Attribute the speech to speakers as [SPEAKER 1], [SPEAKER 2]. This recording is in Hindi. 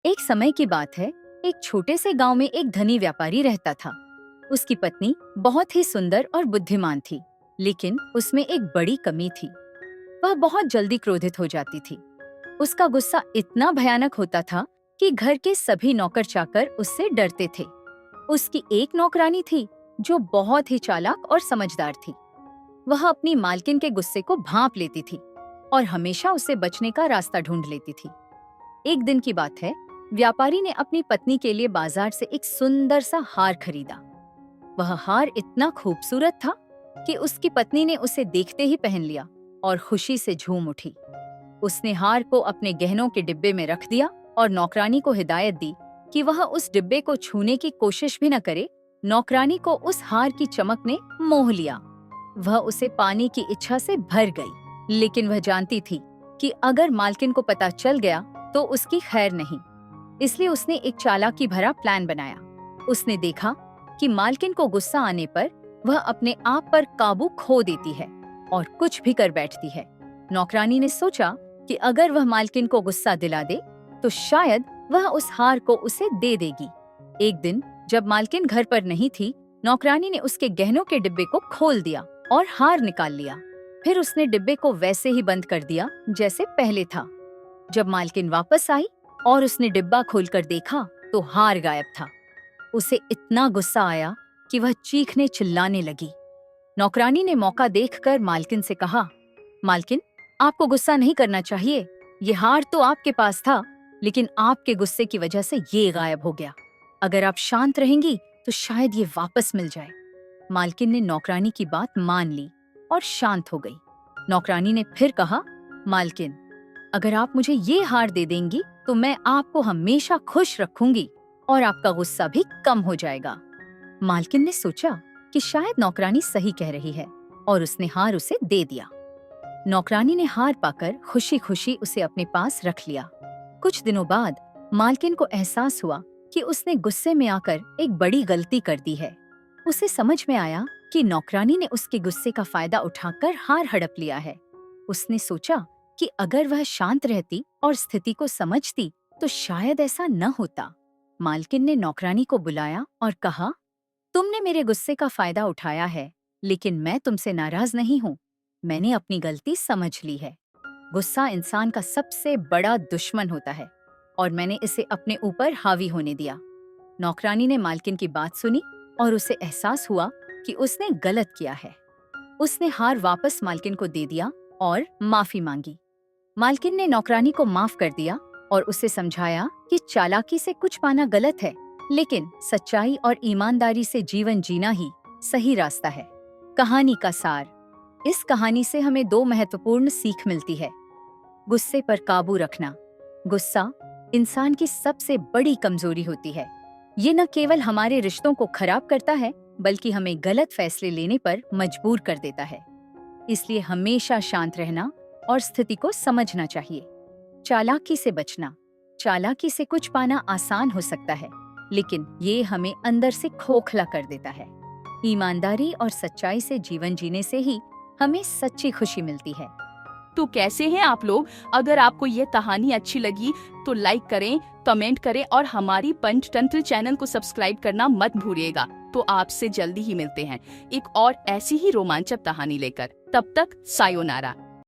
[SPEAKER 1] एक समय की बात है। एक छोटे से गांव में एक धनी व्यापारी रहता था। उसकी पत्नी बहुत ही सुंदर और बुद्धिमान थी, लेकिन उसमें एक बड़ी कमी थी। वह बहुत जल्दी क्रोधित हो जाती थी। उसका गुस्सा इतना भयानक होता था कि घर के सभी नौकर चाकर उससे डरते थे। उसकी एक नौकरानी थी जो बहुत ही चालाक और समझदार थी। वह अपनी मालकिन के गुस्से को भांप लेती थी और हमेशा उससे बचने का रास्ता ढूंढ लेती थी। एक दिन की बात है, व्यापारी ने अपनी पत्नी के लिए बाजार से एक सुंदर सा हार खरीदा। वह हार इतना खूबसूरत था कि उसकी पत्नी ने उसे देखते ही पहन लिया और खुशी से झूम उठी। उसने हार को अपने गहनों के डिब्बे में रख दिया और नौकरानी को हिदायत दी कि वह उस डिब्बे को छूने की कोशिश भी न करे। नौकरानी को उस हार की चमक ने मोह लिया। वह उसे पाने की इच्छा से भर गई, लेकिन वह जानती थी कि अगर मालकिन को पता चल गया तो उसकी खैर नहीं। इसलिए उसने एक चालाकी भरा प्लान बनाया। उसने देखा कि मालकिन को गुस्सा आने पर वह अपने आप पर काबू खो देती है और कुछ भी कर बैठती है। नौकरानी ने सोचा कि अगर वह मालकिन को गुस्सा दिला दे तो शायद वह उस हार को उसे दे देगी। एक दिन जब मालकिन घर पर नहीं थी, नौकरानी ने उसके गहनों के डिब्बे को खोल दिया और हार निकाल लिया। फिर उसने डिब्बे को वैसे ही बंद कर दिया जैसे पहले था। जब मालकिन वापस आई और उसने डिब्बा खोलकर देखा तो हार गायब था। उसे इतना गुस्सा आया कि वह चीखने चिल्लाने लगी। नौकरानी ने मौका देखकर मालकिन से कहा, मालकिन, आपको गुस्सा नहीं करना चाहिए। ये हार तो आपके पास था, लेकिन आपके गुस्से की वजह से ये गायब हो गया। अगर आप शांत रहेंगी तो शायद ये वापस मिल जाए। मालकिन ने नौकरानी की बात मान ली और शांत हो गई। नौकरानी ने फिर कहा, मालकिन, अगर आप मुझे ये हार दे देंगी तो मैं आपको हमेशा खुश रखूंगी और आपका गुस्सा भी कम हो जाएगा। मालकिन ने सोचा कि शायद नौकरानी सही कह रही है और उसने हार उसे दे दिया। नौकरानी ने हार पाकर खुशी खुशी उसे अपने पास रख लिया। कुछ दिनों बाद मालकिन को एहसास हुआ कि उसने गुस्से में आकर एक बड़ी गलती कर दी है। उसे समझ में आया कि नौकरानी ने उसके गुस्से का फायदा उठाकर हार हड़प लिया है। उसने सोचा कि अगर वह शांत रहती और स्थिति को समझती तो शायद ऐसा न होता। मालकिन ने नौकरानी को बुलाया और कहा, तुमने मेरे गुस्से का फायदा उठाया है, लेकिन मैं तुमसे नाराज नहीं हूँ। मैंने अपनी गलती समझ ली है। गुस्सा इंसान का सबसे बड़ा दुश्मन होता है और मैंने इसे अपने ऊपर हावी होने दिया। नौकरानी ने मालकिन की बात सुनी और उसे एहसास हुआ कि उसने गलत किया है। उसने हार वापस मालकिन को दे दिया और माफी मांगी। मालकिन ने नौकरानी को माफ कर दिया और उसे समझाया कि चालाकी से कुछ पाना गलत है, लेकिन सच्चाई और ईमानदारी से जीवन जीना ही सही रास्ता है। कहानी का सार। इस कहानी से हमें दो महत्वपूर्ण सीख मिलती है। गुस्से पर काबू रखना। गुस्सा इंसान की सबसे बड़ी कमजोरी होती है। ये न केवल हमारे रिश्तों को खराब करता है, बल्कि हमें गलत फैसले लेने पर मजबूर कर देता है। इसलिए हमेशा शांत रहना और स्थिति को समझना चाहिए। चालाकी से बचना। चालाकी से कुछ पाना आसान हो सकता है, लेकिन ये हमें अंदर से खोखला कर देता है। ईमानदारी और सच्चाई से जीवन जीने से ही हमें सच्ची खुशी मिलती है।
[SPEAKER 2] तो कैसे हैं आप लोग? अगर आपको ये कहानी अच्छी लगी तो लाइक करें, कमेंट करें और हमारी पंचतंत्र चैनल को सब्सक्राइब करना मत भूलिएगा। तो आपसे जल्दी ही मिलते हैं एक और ऐसी ही रोमांचक कहानी लेकर। तब तक सायोनारा।